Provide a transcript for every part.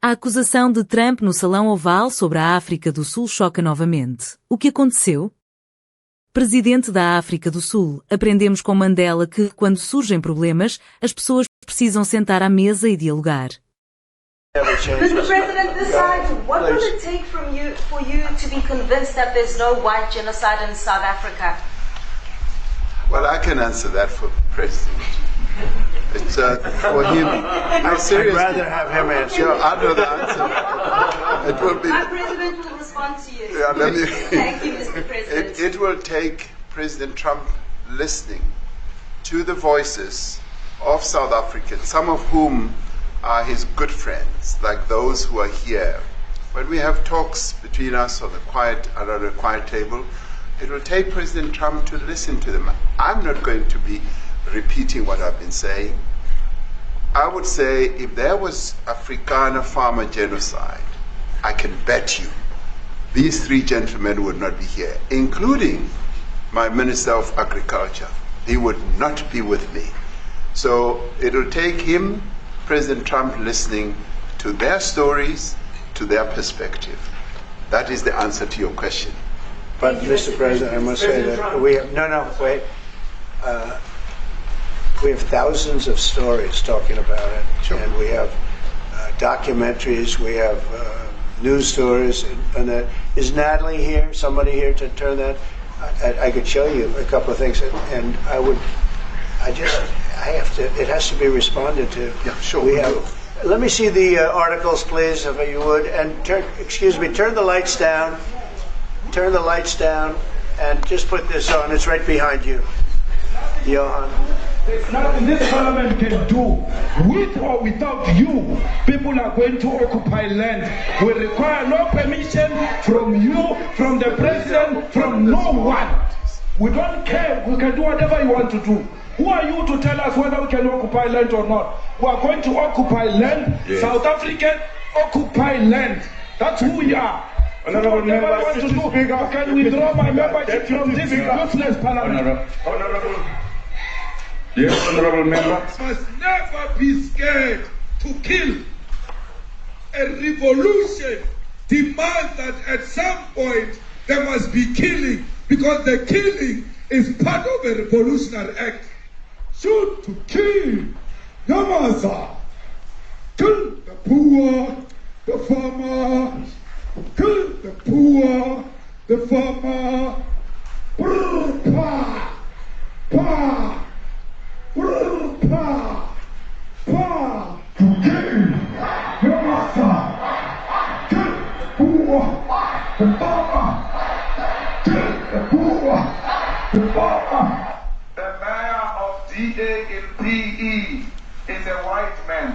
A acusação de Trump no Salão Oval sobre a África do Sul choca novamente. O que aconteceu? Presidente da África do Sul, aprendemos com Mandela que, quando surgem problemas, as pessoas precisam sentar à mesa e dialogar. Mr. President, decide what will it take for you to be convinced that there's no white genocide in South Africa? Well, I can answer that for the President. It's for him. I'd rather have him answer. Yeah, I know the answer. It will be. Our President will respond to you. Yeah, let me. Thank you, Mr. President. It will take President Trump listening to the voices of South Africans, some of whom are his good friends, like those who are here. When we have talks between us on around a quiet table, it will take President Trump to listen to them. I'm not going to be repeating what I've been saying. I would say if there was Afrikaner farmer genocide, I can bet you these three gentlemen would not be here, including my Minister of Agriculture. He would not be with me. So it will take him, President Trump, listening to their stories, to their perspective. That is the answer to your question. But, Mr. President, I must say that we have, wait. We have thousands of stories talking about it. Sure. And we have documentaries, we have news stories, and that. Is Natalie here? Somebody here to turn that? I could show you a couple of things, and it has to be responded to. Yeah, sure. Let me see the articles, please, if you would, and turn the lights down. Turn the lights down, and just put this on. It's right behind you, Johan. There's nothing this parliament can do. With or without you, people are going to occupy land. We require no permission from you, from the president, from no one. We don't care. We can do whatever you want to do. Who are you to tell us whether we can occupy land or not? We are going to occupy land. Yes. South African occupy land. That's who we are. Honorable member, want to do. I can withdraw my membership from this useless parliament. Honorable. Yes, honorable member. Must never be scared to kill. A revolution demands that at some point there must be killing, because the killing is part of a revolutionary act. Shoot to kill. Yamasa. Kill the poor, the farmer. Kill the poor, the farmer. Pa, pa, pa, pa. To kill. Yamasa. Kill the poor, the farmer. Kill the poor, the farmer. The mayor of DA in PE is a white man.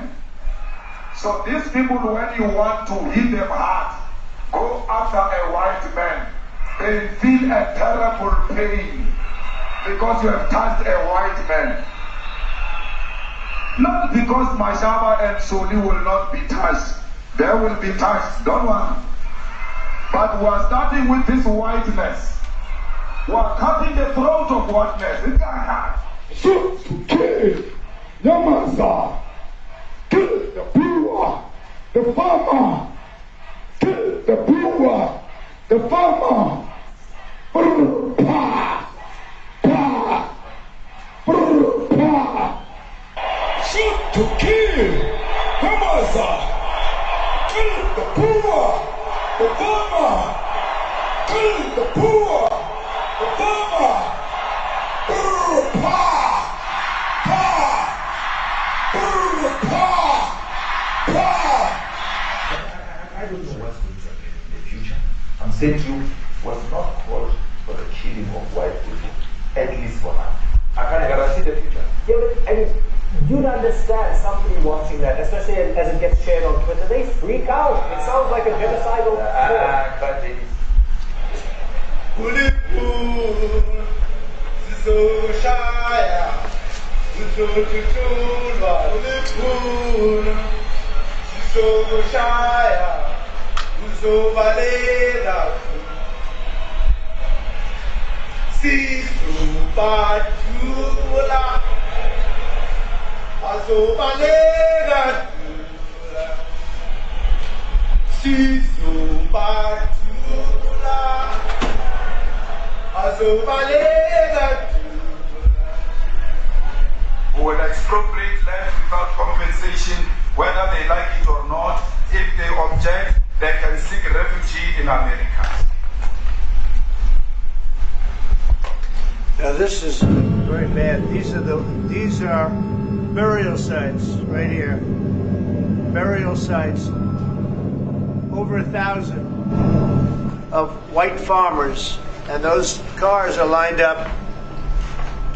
So these people, when you want to hit them hard, go after a white man. They feel a terrible pain because you have touched a white man. Not because Mashaba and Soli will not be touched. They will be touched, don't worry. But we are starting with this whiteness. We are cutting the throat of whiteness. Shoot to kill. Yamasa. Kill the poor, the farmer. Kill the poor, the farmer. Pa, pa, pa. Shoot to kill. Yamasa. Kill the poor, the farmer. Kill the poor, the farmer. Pa, pa. I don't know what's going to happen in the future. I'm saying to you, was not called for the killing of white people, at least for now. I can't guarantee the future. Yeah, but I mean, you'd understand somebody watching that, especially as it gets shared on Twitter, they freak out. It sounds like a genocidal Who will expropriate land without compensation, whether they like it or not. If they object, they can seek refuge in America. Now this is very bad. These are burial sites right here. Burial sites. Over 1,000 of white farmers, and those cars are lined up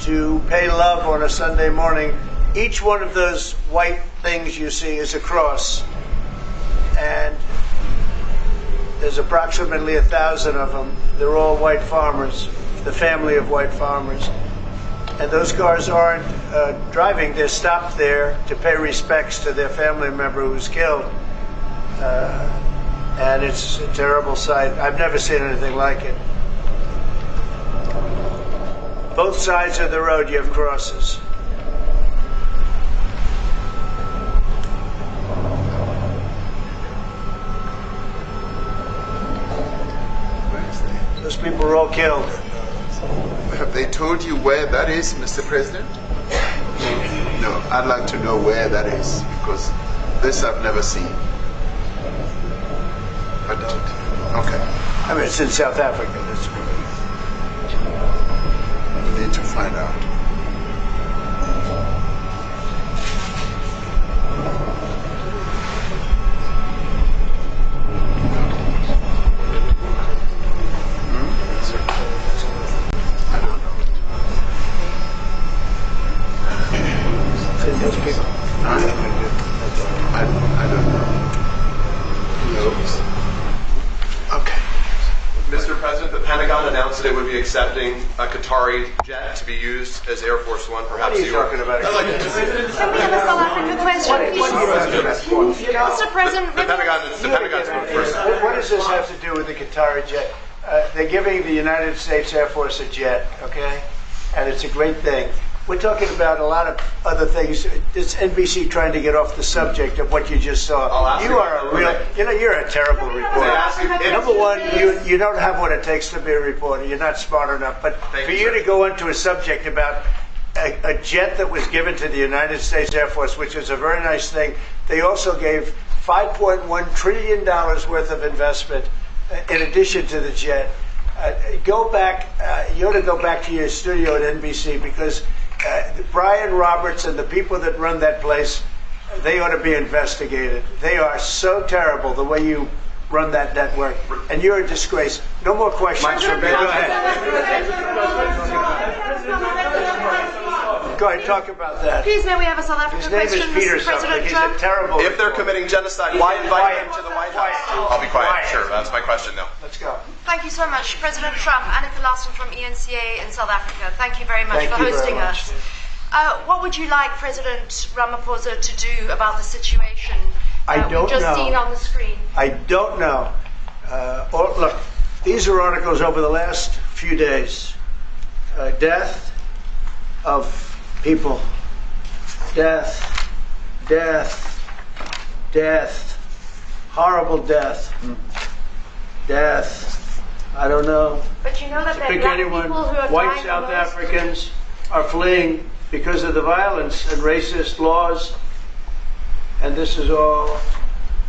to pay love on a Sunday morning. Each one of those white things you see is a cross, and there's approximately 1,000 of them. They're all white farmers, the family of white farmers. And those cars aren't driving, they're stopped there to pay respects to their family member who was killed. And it's a terrible sight. I've never seen anything like it. Both sides of the road you have crosses. Those people were all killed. Have they told you where that is, Mr. President? No, I'd like to know where that is, because this I've never seen. But, okay. I mean, it's in South Africa. That's good. We need to find out. I don't know. Those people. I don't know. Who knows? Okay. Mr. President, the Pentagon announced that it would be accepting a Qatari jet to be used as Air Force One. Perhaps What are you talking about? I'd like to Can we have a South African question, please? Mr. President, the Pentagon's moved first. What does this have to do with the Qatari jet? They're giving the United States Air Force a jet, okay? And it's a great thing. We're talking about a lot of other things. It's NBC trying to get off the subject of what you just saw. You are a real, you're a terrible reporter. Number one, you don't have what it takes to be a reporter. You're not smart enough. But for you to go into a subject about a jet that was given to the United States Air Force, which is a very nice thing, they also gave $5.1 trillion worth of investment in addition to the jet. Go back, you ought to go back to your studio at NBC, because Brian Roberts and the people that run that place, they ought to be investigated. They are so terrible the way you run that network, and you're a disgrace. No more questions from me. Go ahead. Go ahead, talk about that. Please, may we have a South African question, Mr. President Trump? He's a terrible If they're committing genocide, why invite them to the White House? I'll be quiet. Quiet. Sure, that's my question now. Let's go. Thank you so much, President Trump. Annika Larson from ENCA in South Africa. Thank you very much for hosting us. What would you like President Ramaphosa to do about the situation that we've just seen on the screen? I don't know. Look, these are articles over the last few days. Death of people. Death. Horrible death. Death. I don't know. But you know that there are black people who are White dying. South Africans are fleeing because of the violence and racist laws. And this is all.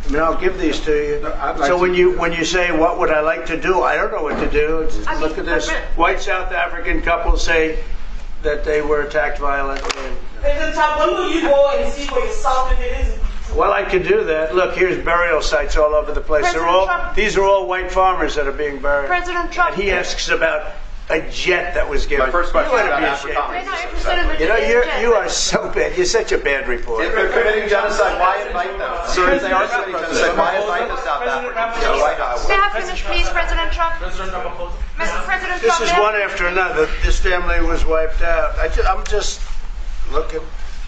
I mean, I'll give these to you. So when you say what would I like to do, I don't know what to do. Look at this. White South African couple say that they were attacked violently. President Trump, when will you go and see where your South is? Well, I could do that. Look, here's burial sites all over the place. These are all white farmers that are being buried. President Trump. And he asks about a jet that was given. My first question is about We're not interested in the jet. You are so bad. You're such a bad reporter. If they're committing genocide, why invite them? Sir, if they are committing genocide, why invite the South Africans to the White House? May I finish, please, President Trump? President Ramaphosa. President This Trump, is one after another. This family was wiped out. I'm just looking.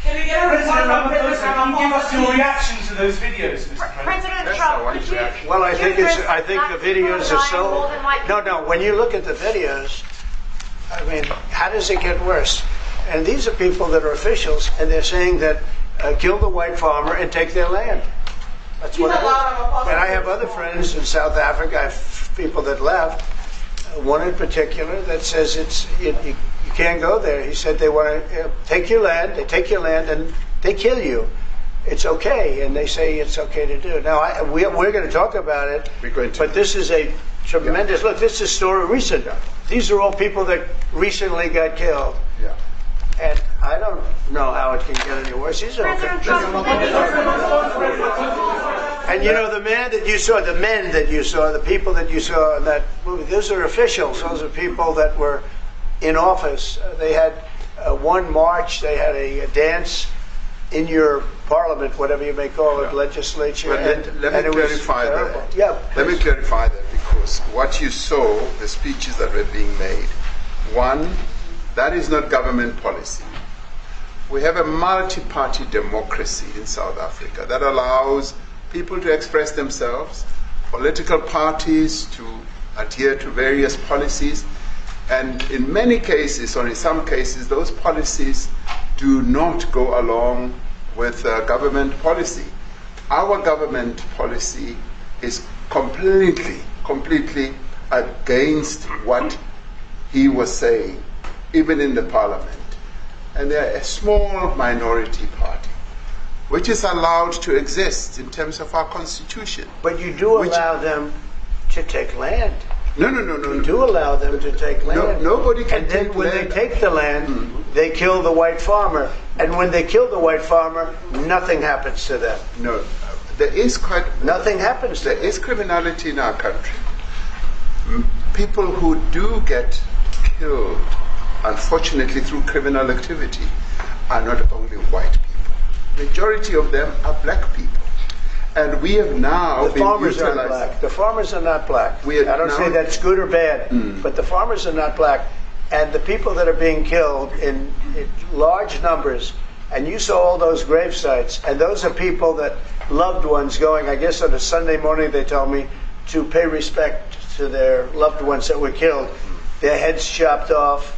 Can we get a report from President Ramaphosa? Can you give us your reaction to those videos, Mr. President? President Trump, could you? Well, I think the videos are so. No. When you look at the videos, I mean, how does it get worse? And these are people that are officials, and they're saying that kill the white farmer and take their land. That's what it is. And I have other friends in South Africa. I have people that left. One in particular that says you can't go there. He said they want to take your land. They take your land and they kill you. It's okay, and they say it's okay to do. Now we're going to talk about it. But this is a tremendous look. This is a story recent. These are all people that recently got killed. Yeah. And I don't know how it can get any worse. These are and you know, the men that you saw, the people that you saw in that movie, those are officials. Those are people that were in office. They had one march, they had a dance in your parliament, whatever you may call it, legislature. But let me clarify that. Yeah, let me clarify that, because what you saw, the speeches that were being made, one, that is not government policy. We have a multi-party democracy in South Africa that allows people to express themselves, political parties to adhere to various policies, and in many cases, or in some cases, those policies do not go along with government policy. Our government policy is completely against what he was saying, even in the parliament. And they're a small minority party, which is allowed to exist in terms of our constitution. But you do allow them to take land. No. You do allow them to take land. Nobody can take land. And then when they take the land, they kill the white farmer. And when they kill the white farmer, nothing happens to them. No, there is nothing happens to them. There is criminality in our country. People who do get killed, unfortunately, through criminal activity, are not only white people. Majority of them are black people. And we have now the farmers are not black. The farmers are not black. I don't say that's good or bad, but the farmers are not black. And the people that are being killed in large numbers, and you saw all those grave sites, and those are people that loved ones going, I guess on a Sunday morning, they told me, to pay respect to their loved ones that were killed. Their heads chopped off.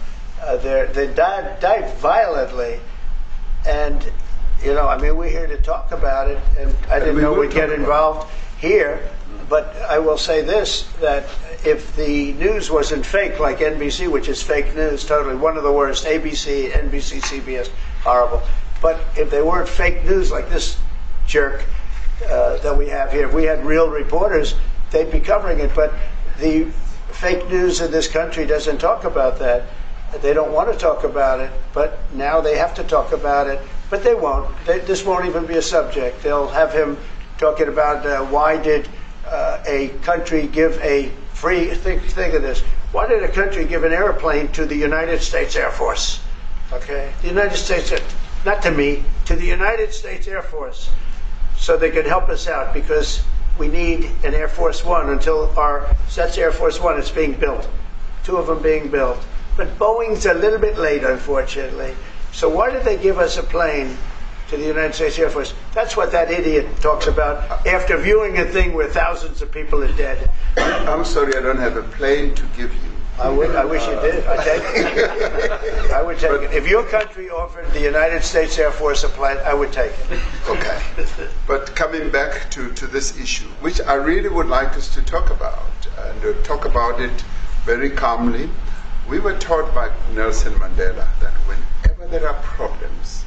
They died violently. And you know, I mean, we're here to talk about it, and I didn't know we'd get involved here. But I will say this, that if the news wasn't fake, like NBC, which is fake news, totally, one of the worst, ABC, NBC, CBS, horrible. But if they weren't fake news like this jerk that we have here, if we had real reporters, they'd be covering it. But the fake news in this country doesn't talk about that. They don't want to talk about it, but now they have to talk about it. But they won't. This won't even be a subject. They'll have him talking about why did a country give a free, think of this, why did a country give an airplane to the United States Air Force? Okay? The United States, not to me, to the United States Air Force, so they could help us out, because we need an Air Force One until that's Air Force One, it's being built. 2 of them being built. But Boeing's a little bit late, unfortunately. So why did they give us a plane to the United States Air Force? That's what that idiot talks about after viewing a thing where thousands of people are dead. I'm sorry, I don't have a plane to give you. I wish you did. I'd take it. I would take it. If your country offered the United States Air Force a plane, I would take it. Okay. But coming back to this issue, which I really would like us to talk about, and talk about it very calmly. We were taught by Nelson Mandela that whenever there are problems,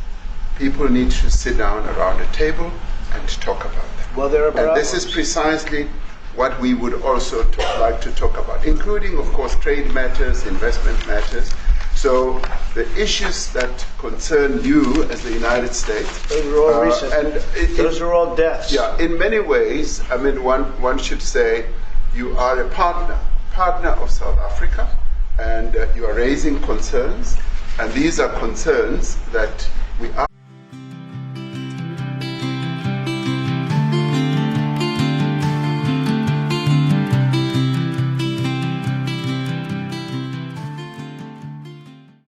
people need to sit down around a table and talk about them. Well, there are problems. And this is precisely what we would also like to talk about, including, of course, trade matters, investment matters. So the issues that concern you as the United States. Those are all recent. Those are all deaths. Yeah, in many ways, I mean, one should say you are a partner of South Africa, and you are raising concerns, and these are concerns that we are